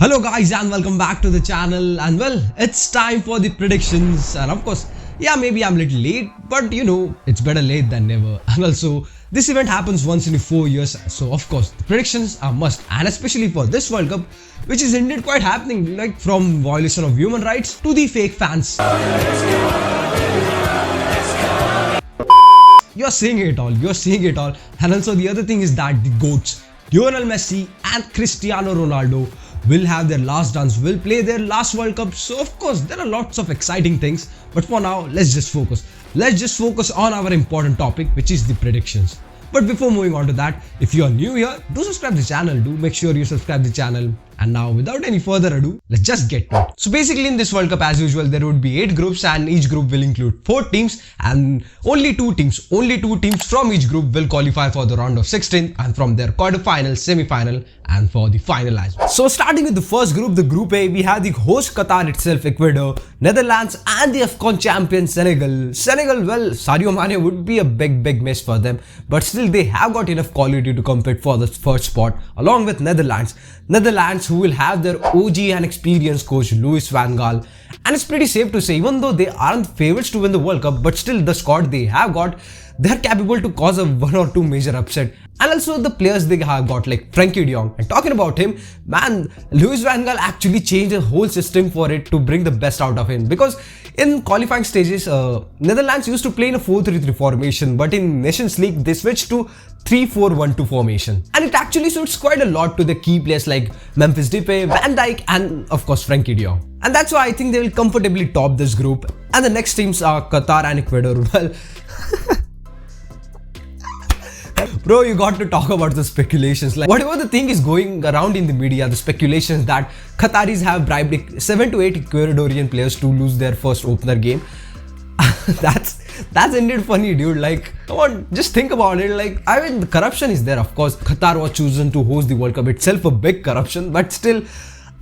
Hello guys and welcome back to the channel, and well, it's time for the predictions. And of course, yeah, maybe I'm a little late, but it's better late than never. And also, this event happens once in 4 years, so of course the predictions are must, and especially for this World Cup, which is indeed quite happening, like from violation of human rights to the fake fans. You're seeing it all. And also the other thing is that the GOATs, Lionel Messi and Cristiano Ronaldo, will have their last dance, will play their last World Cup. So of course there are lots of exciting things, but for now let's just focus on our important topic, which is the predictions. But before moving on to that, if you are new here, do subscribe to the channel. Do make sure you subscribe to the channel. And now, without any further ado, let's just get to it. So basically in this World Cup, as usual, there would be 8 groups, and each group will include 4 teams, and only two teams from each group will qualify for the round of 16, and from their quarter-final, semi-final, and for the final as well. So starting with the first group, the Group A, we have the host Qatar itself, Ecuador, Netherlands, and the AFCON champion Senegal. Senegal, well, Sadio Mane would be a big miss for them, but still they have got enough quality to compete for the first spot, along with Netherlands, who will have their OG and experienced coach Louis van Gaal. And it's pretty safe to say, even though they aren't favorites to win the World Cup, but still the squad they have got, they're capable to cause a 1 or 2 major upset. And also the players they have got, like Frankie de Jong. And talking about him, man, Louis van Gaal actually changed the whole system for it to bring the best out of him. Because in qualifying stages, Netherlands used to play in a 4-3-3 formation, but in Nations League they switched to 3-4-1-2 formation. And it actually suits quite a lot to the key players like Memphis Depay, Van Dijk, and of course Frankie de Jong. And that's why I think they will comfortably top this group. And the next teams are Qatar and Ecuador. Well, bro, you got to talk about the speculations. Like, whatever the thing is going around in the media, the speculations that Qataris have bribed 7 to 8 Ecuadorian players to lose their first opener game. That's indeed funny, dude. Like, come on, just think about it. Like, I mean, the corruption is there. Of course, Qatar was chosen to host the World Cup itself, a big corruption, but still,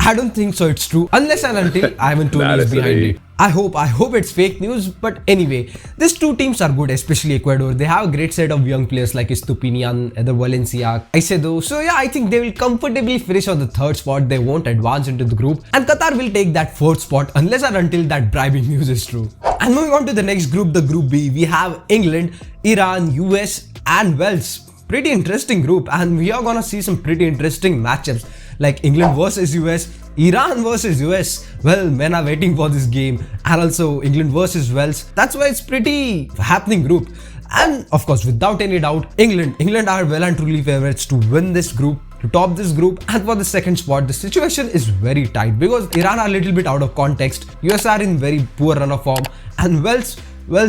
I don't think so it's true, unless and until Ivan Toney is behind it. I hope it's fake news, but anyway, these two teams are good, especially Ecuador. They have a great set of young players like Estupinian, Eder Valencia, Aicedo. So yeah, I think they will comfortably finish on the 3rd spot. They won't advance into the group, and Qatar will take that 4th spot unless and until that bribing news is true. And moving on to the next group, the Group B, we have England, Iran, US, and Wales. Pretty interesting group, and we are gonna see some pretty interesting matchups like England versus US, Iran versus US. Well, men are waiting for this game, and also England versus Wales. That's why it's pretty happening group. And of course, without any doubt, England are well and truly favorites to win this group, to top this group. And for the 2nd spot, the situation is very tight because Iran are a little bit out of context, US are in very poor run of form, and Wales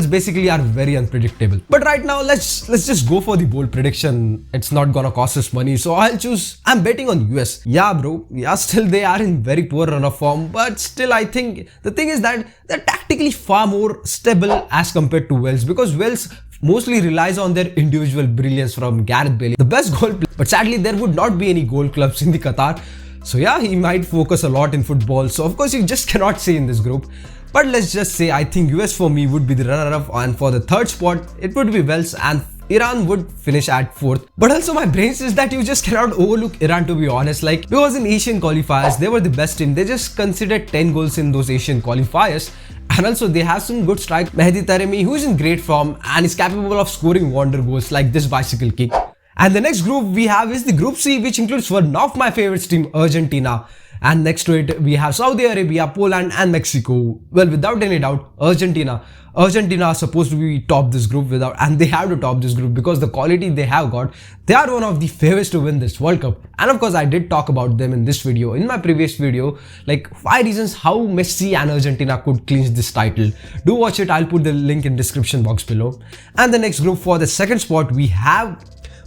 basically are very unpredictable. But right now, let's just go for the bold prediction. It's not gonna cost us money, so I'm betting on US. Yeah, bro. Yeah, still they are in very poor run of form, but still I think the thing is that they're tactically far more stable as compared to Wales, because Wales mostly relies on their individual brilliance from Gareth Bale, the best goal player. But sadly, there would not be any goal clubs in the Qatar. So yeah, he might focus a lot in football. So of course, you just cannot say in this group. But let's just say I think US for me would be the runner-up, and for the 3rd spot, it would be Wales, and Iran would finish at 4th. But also my brain says that you just cannot overlook Iran, to be honest. Like, because in Asian qualifiers, they were the best team. They just considered 10 goals in those Asian qualifiers. And also they have some good strike. Mehdi Taremi, who is in great form and is capable of scoring wonder goals like this bicycle kick. And the next group we have is the Group C, which includes one of my favorites team, Argentina. And next to it, we have Saudi Arabia, Poland, and Mexico. Well, without any doubt, Argentina are supposed to be top this group and they have to top this group because the quality they have got, they are one of the favorites to win this World Cup. And of course, I did talk about them in this video, in my previous video, like 5 reasons how Messi and Argentina could clinch this title. Do watch it. I'll put the link in description box below. And the next group for the 2nd spot, we have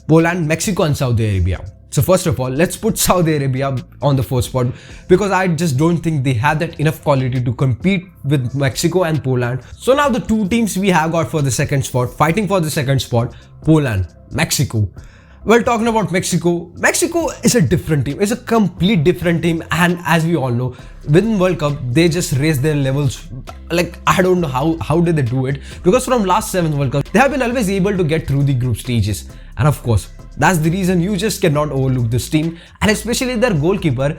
Poland, Mexico, and Saudi Arabia. So first of all, let's put Saudi Arabia on the 4th spot because I just don't think they have that enough quality to compete with Mexico and Poland. So now the 2 teams we have got for the 2nd spot, fighting for the 2nd spot, Poland, Mexico. Well, talking about Mexico is a different team. It's a complete different team, and as we all know, within World Cup, they just raise their levels. Like, I don't know how did they do it, because from last 7 World Cups, they have been always able to get through the group stages. And of course, that's the reason you just cannot overlook this team, and especially their goalkeeper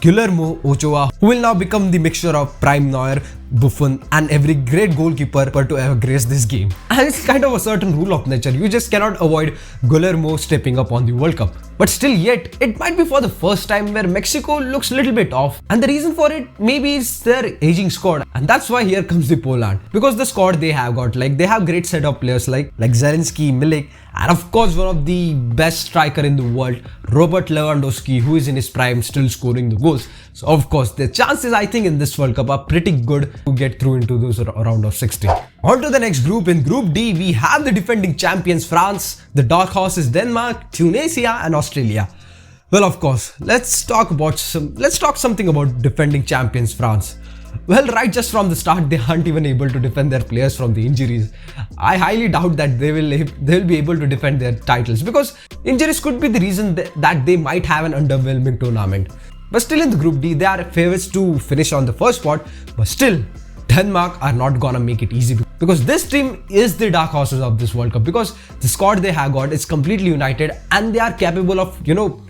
Guillermo Ochoa, who will now become the mixture of prime Neuer, Buffon and every great goalkeeper to ever grace this game. And it's kind of a certain rule of nature. You just cannot avoid Guillermo stepping up on the World Cup. But still yet, it might be for the first time where Mexico looks a little bit off. And the reason for it maybe is their aging squad. And that's why here comes the Poland. Because the squad they have got, like they have great set of players like Zelensky, Milik, and of course one of the best striker in the world, Robert Lewandowski, who is in his prime still scoring the goals. So of course the chances I think in this World Cup are pretty good to get through into those round of 16. On to the next group. In Group D, we have the defending champions France, the dark horses Denmark, Tunisia and Australia. Well, of course, let's talk something about defending champions France. Well, right just from the start, they aren't even able to defend their players from the injuries. I highly doubt that they will be able to defend their titles because injuries could be the reason that they might have an underwhelming tournament. But still in the Group D, they are favorites to finish on the first spot. But still, Denmark are not gonna make it easy because this team is the dark horses of this World Cup because the squad they have got is completely united and they are capable of,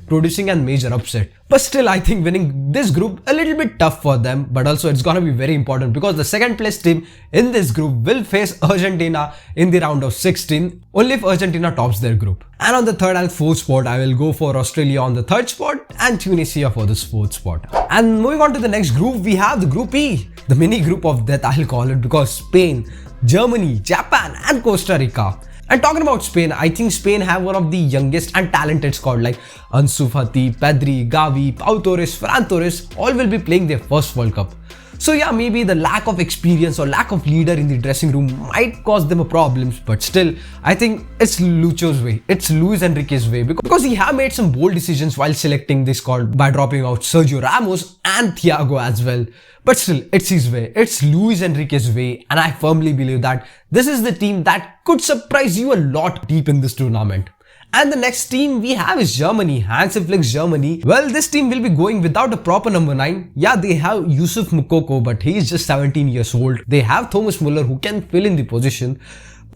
producing a major upset. But still, I think winning this group a little bit tough for them, but also it's gonna be very important because the second place team in this group will face Argentina in the round of 16 only if Argentina tops their group. And on the third and fourth spot, I will go for Australia on the third spot and Tunisia for this fourth spot. And moving on to the next group, we have the Group E, the mini group of death I'll call it because Spain, Germany, Japan and Costa Rica. And talking about Spain, I think Spain have one of the youngest and talented squad like Ansu Fati, Pedri, Gavi, Pau Torres, Ferran Torres all will be playing their first World Cup. So yeah, maybe the lack of experience or lack of leader in the dressing room might cause them a problems, but still, I think it's Lucho's way. It's Luis Enrique's way because he have made some bold decisions while selecting this squad by dropping out Sergio Ramos and Thiago as well. But still, it's his way. It's Luis Enrique's way, and I firmly believe that this is the team that could surprise you a lot deep in this tournament. And the next team we have is Germany, Hansi Flick's Germany. Well, this team will be going without a proper number 9. Yeah, they have Yusuf Moukoko, but he is just 17 years old. They have Thomas Muller who can fill in the position.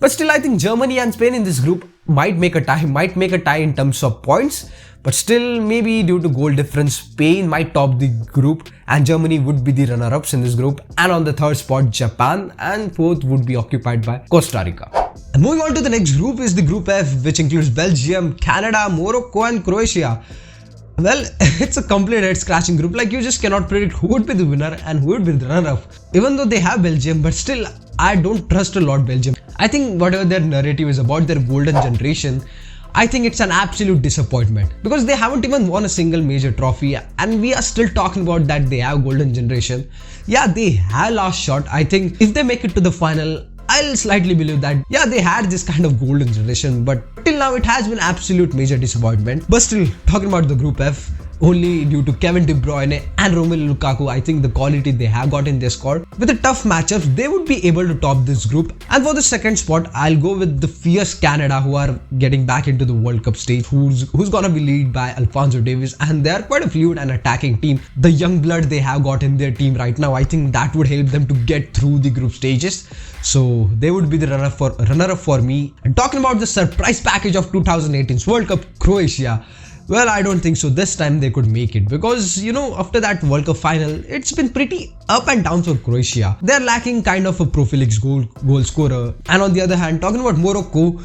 But still, I think Germany and Spain in this group might make a tie in terms of points. But still, maybe due to goal difference, Spain might top the group and Germany would be the runner-ups in this group. And on the third spot, Japan, and fourth would be occupied by Costa Rica. And moving on to the next group is the Group F, which includes Belgium, Canada, Morocco and Croatia. Well, it's a complete head-scratching group. Like, you just cannot predict who would be the winner and who would be the runner-up. Even though they have Belgium, but still, I don't trust a lot Belgium. I think whatever their narrative is about their golden generation, I think it's an absolute disappointment because they haven't even won a single major trophy and we are still talking about that they have golden generation. Yeah, they have last shot. I think if they make it to the final, I'll slightly believe that, yeah, they had this kind of golden generation, but till now it has been absolute major disappointment. But still, talking about the Group F, only due to Kevin De Bruyne and Romelu Lukaku, I think the quality they have got in their squad, with the tough matchups, they would be able to top this group. And for the second spot, I'll go with the fierce Canada, who are getting back into the World Cup stage, who's gonna be led by Alphonso Davies, and they're quite a fluid and attacking team. The young blood they have got in their team right now, I think that would help them to get through the group stages. So they would be the runner-up for me. And talking about the surprise package of 2018's World Cup, Croatia. Well, I don't think so this time they could make it because, after that World Cup final, it's been pretty up and down for Croatia. They're lacking kind of a prolific goal scorer. And on the other hand, talking about Morocco,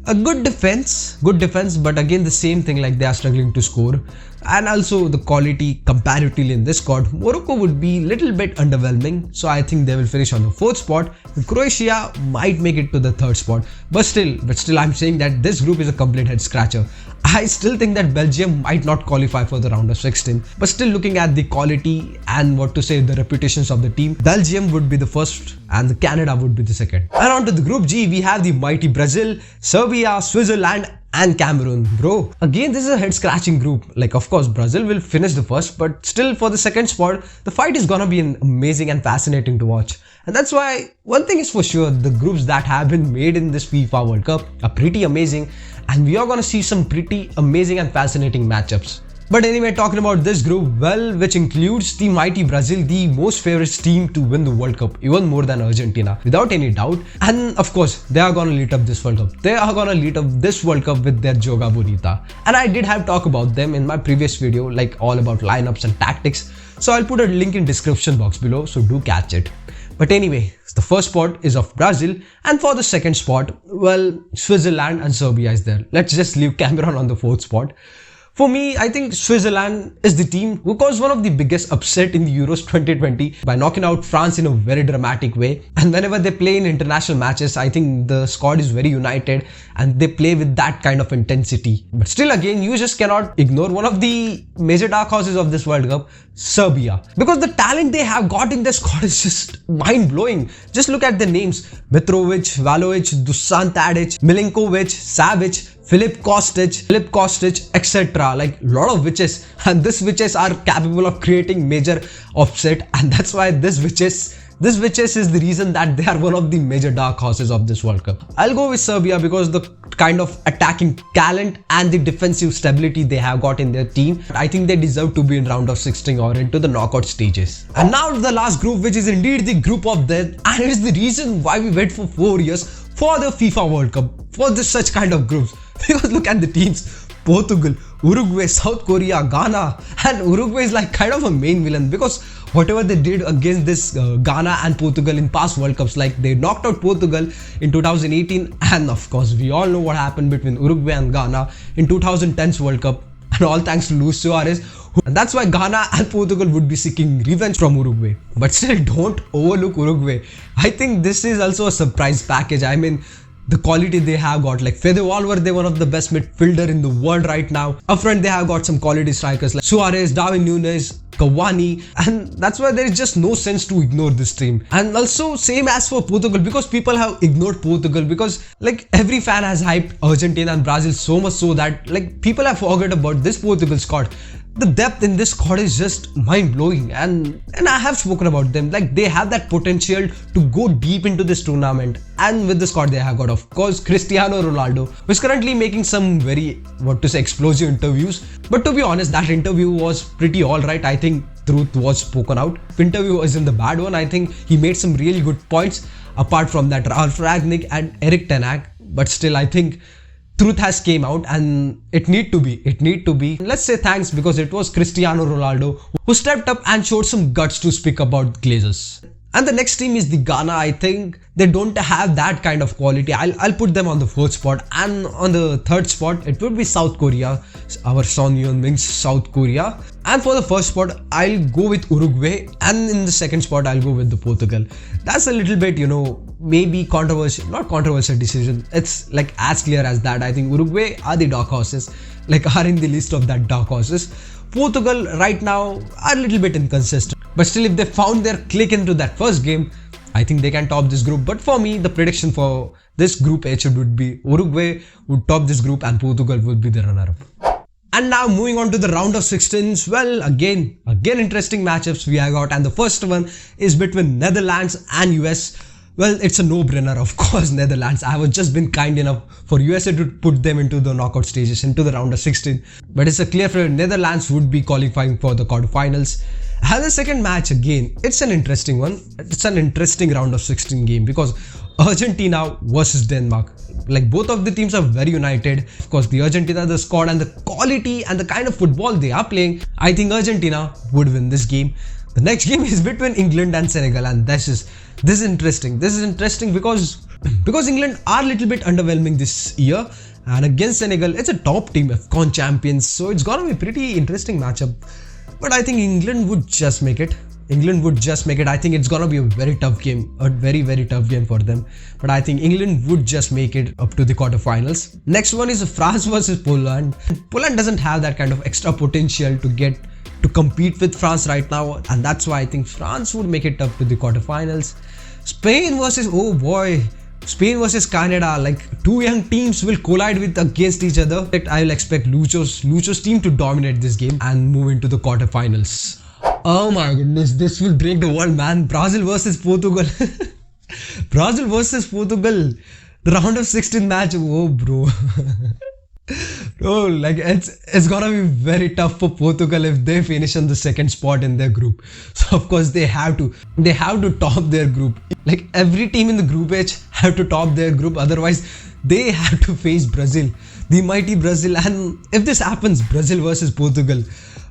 a good defense, but again the same thing, like they are struggling to score. And also the quality comparatively in this squad, Morocco would be a little bit underwhelming. So I think they will finish on the fourth spot. Croatia might make it to the third spot. But still, I'm saying that this group is a complete head scratcher. I still think that Belgium might not qualify for the round of 16. But still, looking at the quality and the reputations of the team, Belgium would be the first and Canada would be the second. And on to the Group G, we have the mighty Brazil, Serbia, Switzerland and Cameroon. Bro, again this is a head scratching group. Like, of course Brazil will finish the first, but still for the second spot, the fight is gonna be amazing and fascinating to watch. And that's why one thing is for sure, the groups that have been made in this FIFA World Cup are pretty amazing and we are gonna see some pretty amazing and fascinating matchups. But anyway, talking about this group, well, which includes the mighty Brazil, the most favorite team to win the World Cup, even more than Argentina, without any doubt. And of course, they are gonna lead up this World Cup. They are gonna lead up this World Cup with their Joga Bonita. And I did have talk about them in my previous video, like all about lineups and tactics. So I'll put a link in description box below, so do catch it. But anyway, the first spot is of Brazil, and for the second spot, well, Switzerland and Serbia is there. Let's just leave Cameroon on the fourth spot. For me, I think Switzerland is the team who caused one of the biggest upset in the Euros 2020 by knocking out France in a very dramatic way. And whenever they play in international matches, I think the squad is very united and they play with that kind of intensity. But still again, you just cannot ignore one of the major dark horses of this World Cup, Serbia. Because the talent they have got in their squad is just mind-blowing. Just look at the names: Mitrovic, Valovic, Dusan Tadic, Milinkovic, Savic, Filip Kostic, etc. Like a lot of witches, and these witches are capable of creating major upset, and that's why this witches is the reason that they are one of the major dark horses of this World Cup. I'll go with Serbia because the kind of attacking talent and the defensive stability they have got in their team, I think they deserve to be in round of 16 or into the knockout stages. And now the last group, which is indeed the group of death, and it is the reason why we wait for 4 years for the FIFA World Cup, for this such kind of groups. Because look at the teams: Portugal, Uruguay, South Korea, Ghana, and Uruguay is like kind of a main villain because whatever they did against this Ghana and Portugal in past World Cups, like they knocked out Portugal in 2018, and of course we all know what happened between Uruguay and Ghana in 2010's World Cup, and all thanks to Luis Suarez. And that's why Ghana and Portugal would be seeking revenge from Uruguay. But still, don't overlook Uruguay. I think this is also a surprise package. I mean, the quality they have got, like Fede Valverde, one of the best midfielder in the world right now. Up front, they have got some quality strikers like Suarez, Darwin Núñez, Cavani, and that's why there is just no sense to ignore this team. And also same as for Portugal, because people have ignored Portugal because like every fan has hyped Argentina and Brazil so much so that like people have forgot about this Portugal squad. The depth in this squad is just mind-blowing, and I have spoken about them. Like they have that potential to go deep into this tournament, and with the squad they have got, of course, Cristiano Ronaldo, who is currently making some very, explosive interviews. But to be honest, that interview was pretty alright. I think truth was spoken out. The interview isn't the bad one. I think he made some really good points apart from that Ralf Rangnick and Erik ten Hag. But still, I think truth has came out, and it need to be. Let's say thanks, because it was Cristiano Ronaldo who stepped up and showed some guts to speak about Glazers. And the next team is the Ghana. I think they don't have that kind of quality. I'll put them on the fourth spot, and on the third spot it would be South Korea, our Son Heung-min's South Korea. And for the first spot, I'll go with Uruguay, and in the second spot, I'll go with the Portugal. That's a little bit, maybe controversial, not controversial decision. It's like as clear as that. I think Uruguay are the dark horses, are in the list of that dark horses. Portugal right now are a little bit inconsistent, but still, if they found their click into that first game, I think they can top this group. But for me, the prediction for this group H would be Uruguay would top this group and Portugal would be the runner-up. And now moving on to the round of 16s, well, again interesting matchups we have got, and the first one is between Netherlands and US. Well, it's a no-brainer, of course, Netherlands. I have just been kind enough for USA to put them into the knockout stages, into the round of 16. But it's a clear favorite. Netherlands would be qualifying for the quarterfinals. And the second match, again, it's an interesting one. It's an interesting round of 16 game because Argentina versus Denmark. Like both of the teams are very united. Of course, the Argentina, the squad and the quality and the kind of football they are playing, I think Argentina would win this game. The next game is between England and Senegal, and this is interesting. This is interesting because England are a little bit underwhelming this year, and against Senegal, it's a top team, AFCON champions, so it's gonna be a pretty interesting matchup. But I think England would just make it. I think it's gonna be a very tough game, a very, very tough game for them. But I think England would just make it up to the quarterfinals. Next one is France versus Poland. Poland doesn't have that kind of extra potential to compete with France right now, and that's why I think France would make it up to the quarterfinals. Spain versus Canada, like two young teams will collide against each other. I will expect Lucho's team to dominate this game and move into the quarterfinals. Oh my goodness, this will break the world, man. Brazil versus Portugal. The round of 16 match. Oh bro. Bro, like it's gonna be very tough for Portugal if they finish on the second spot in their group. So of course they have to top their group. Like every team in the group H have to top their group, otherwise they have to face Brazil, the mighty Brazil. And if this happens, Brazil versus Portugal,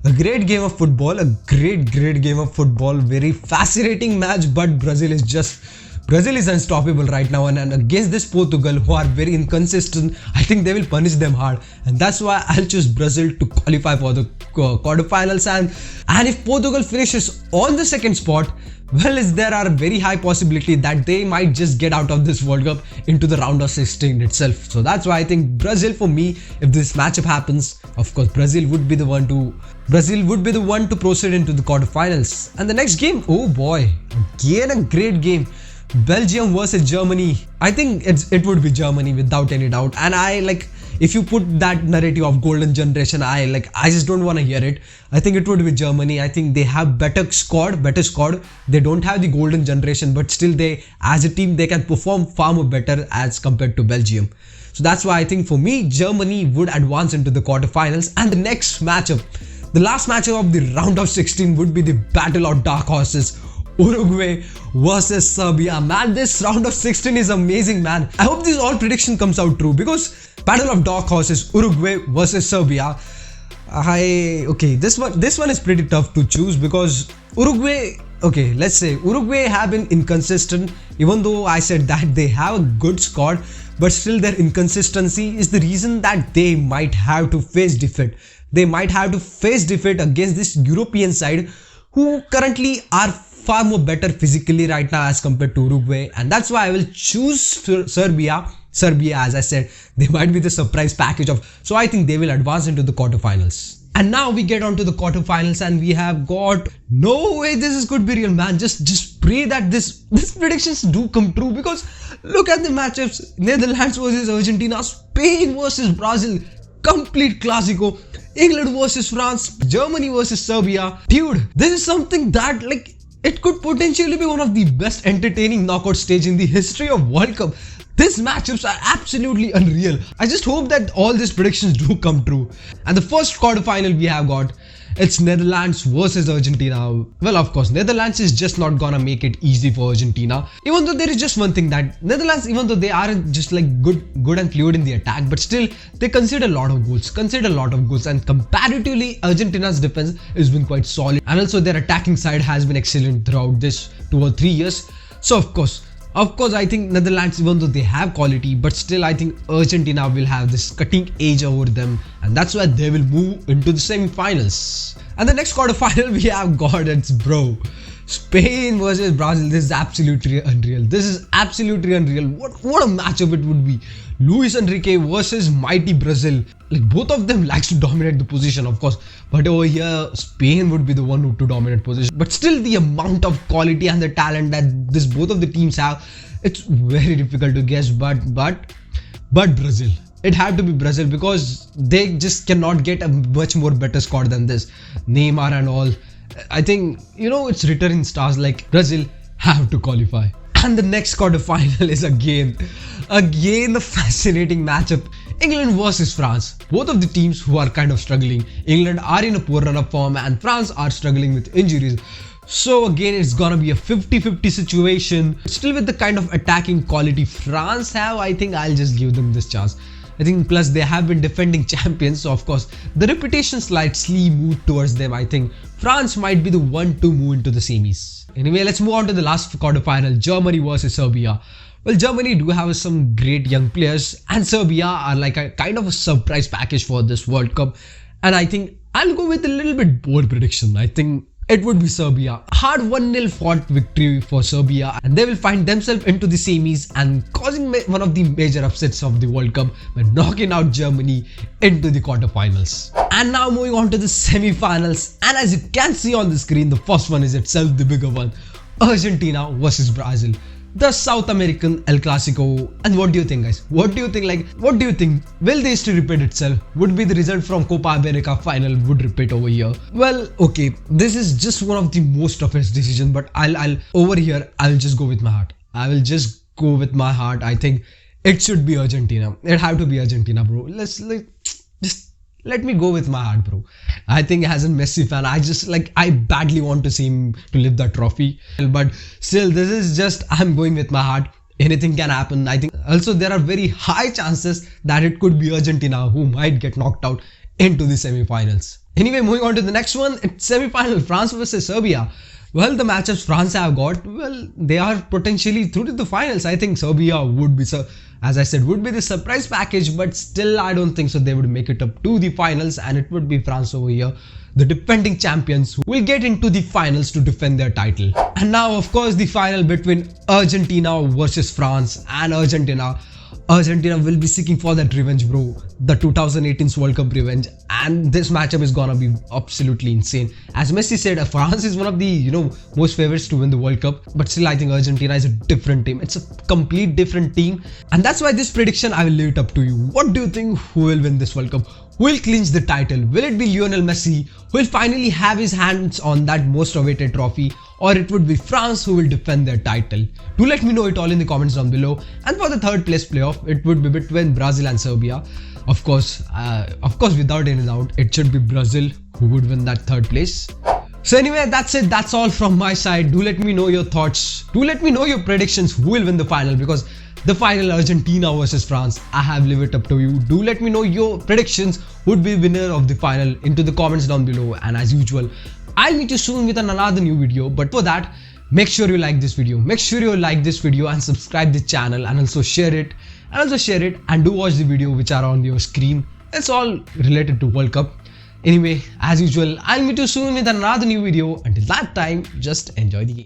A great game of football, a great game of football. Very fascinating match, but Brazil is unstoppable right now, and against this Portugal, who are very inconsistent, I think they will punish them hard, and that's why I'll choose Brazil to qualify for the quarterfinals. And if Portugal finishes on the second spot, well, there are very high possibility that they might just get out of this World Cup into the round of 16 itself. So that's why I think Brazil, for me, if this matchup happens, of course Brazil would be the one to proceed into the quarterfinals. And the next game, oh boy, again a great game. Belgium versus Germany. I think it would be Germany without any doubt. And if you put that narrative of golden generation, I just don't want to hear it. I think it would be Germany. I think they have better squad. They don't have the golden generation, but still as a team, they can perform far more better as compared to Belgium. So that's why I think for me, Germany would advance into the quarterfinals. And the next matchup, the last matchup of the round of 16 would be the battle of dark horses. Uruguay versus Serbia. Man, this round of 16 is amazing, man. I hope this all prediction comes out true, because battle of dark horses, Uruguay versus Serbia. This one is pretty tough to choose, because Uruguay, let's say Uruguay have been inconsistent, even though I said that they have a good squad, but still their inconsistency is the reason that they might have to face defeat. They might have to face defeat against this European side, who currently are far more better physically right now as compared to Uruguay, and that's why I will choose Serbia. Serbia, as I said, they might be the surprise package so I think they will advance into the quarterfinals. And now we get on to the quarterfinals, and we have got, no way this could be real, man. Just pray that this predictions do come true, because look at the matchups: Netherlands versus Argentina, Spain versus Brazil, complete Clasico, England versus France, Germany versus Serbia. Dude, this is something that it could potentially be one of the best entertaining knockout stage in the history of World Cup. These matchups are absolutely unreal. I just hope that all these predictions do come true. And the first quarterfinal we have got, it's Netherlands versus Argentina. Well, of course, Netherlands is just not gonna make it easy for Argentina. Even though there is just one thing, that Netherlands, even though they aren't just good and fluid in the attack, but still they concede a lot of goals. And comparatively, Argentina's defense has been quite solid. And also their attacking side has been excellent throughout this 2 or 3 years. So of course, I think Netherlands, even though they have quality, but still I think Argentina will have this cutting edge over them, and that's why they will move into the semi-finals. And the next quarterfinal we have got, it's Spain versus Brazil. This is absolutely unreal. What a matchup it would be. Luis Enrique versus mighty Brazil. Both of them likes to dominate the position, of course, but over here Spain would be the one to dominate position. But still, the amount of quality and the talent that both of the teams have, it's very difficult to guess. But Brazil. It had to be Brazil, because they just cannot get a much more better squad than this. Neymar and all. I think, it's written in stars, Brazil have to qualify. And the next quarterfinal is again the fascinating matchup. England versus France. Both of the teams who are kind of struggling. England are in a poor run of form, and France are struggling with injuries. So again, it's gonna be a 50-50 situation. Still with the kind of attacking quality France have, I think I'll just give them this chance. I think plus they have been defending champions, so of course the reputation slightly moved towards them. I think France might be the one to move into the semis. Anyway, let's move on to the last quarterfinal, Germany versus Serbia. Well, Germany do have some great young players, and Serbia are like a kind of a surprise package for this World Cup. And I think I'll go with a little bit bold prediction. I think it would be Serbia. Hard 1-0 fought victory for Serbia, and they will find themselves into the semis and causing one of the major upsets of the World Cup by knocking out Germany into the quarterfinals. And now moving on to the semi-finals, and as you can see on the screen, the first one is itself the bigger one, Argentina versus Brazil. The South American El Clasico. And what do you think, guys? What do you think? Will the history repeat itself? Would be the result from Copa America final would repeat over here? Well, okay, this is just one of the most toughest decisions, but I'll just go with my heart. I will just go with my heart. I think it should be Argentina. It have to be Argentina, bro. Let me go with my heart, bro. I think as a Messi fan, I badly want to see him to lift that trophy. But still, this is just, I'm going with my heart. Anything can happen. I think also there are very high chances that it could be Argentina who might get knocked out into the semi-finals. Anyway, moving on to the next one, it's semi-final France versus Serbia. Well, the matchups France have got, well, they are potentially through to the finals. I think Serbia would be, as I said, would be the surprise package, but still I don't think so they would make it up to the finals, and it would be France over here, the defending champions, who will get into the finals to defend their title. And now, of course, the final between Argentina versus France, and Argentina will be seeking for that revenge, bro. The 2018 World Cup revenge, and this matchup is gonna be absolutely insane. As Messi said, France is one of the most favorites to win the World Cup, but still I think Argentina is a different team. It's a complete different team, and that's why this prediction I will leave it up to you. What do you think? Who will win this World Cup? Who will clinch the title? Will it be Lionel Messi, who will finally have his hands on that most awaited trophy, or it would be France who will defend their title? Do let me know it all in the comments down below. And for the third place playoff, it would be between Brazil and Serbia. Of course, without any doubt, it should be Brazil who would win that third place. So anyway, that's it. That's all from my side. Do let me know your thoughts. Do let me know your predictions who will win the final, because the final Argentina versus France, I have leave it up to you. Do let me know your predictions would be winner of the final into the comments down below. And as usual, I'll meet you soon with another new video. But for that, make sure you like this video. Make sure you like this video and subscribe the channel, and also share it. And do watch the video which are on your screen. It's all related to World Cup. Anyway, as usual, I'll meet you soon with another new video. Until that time, just enjoy the game.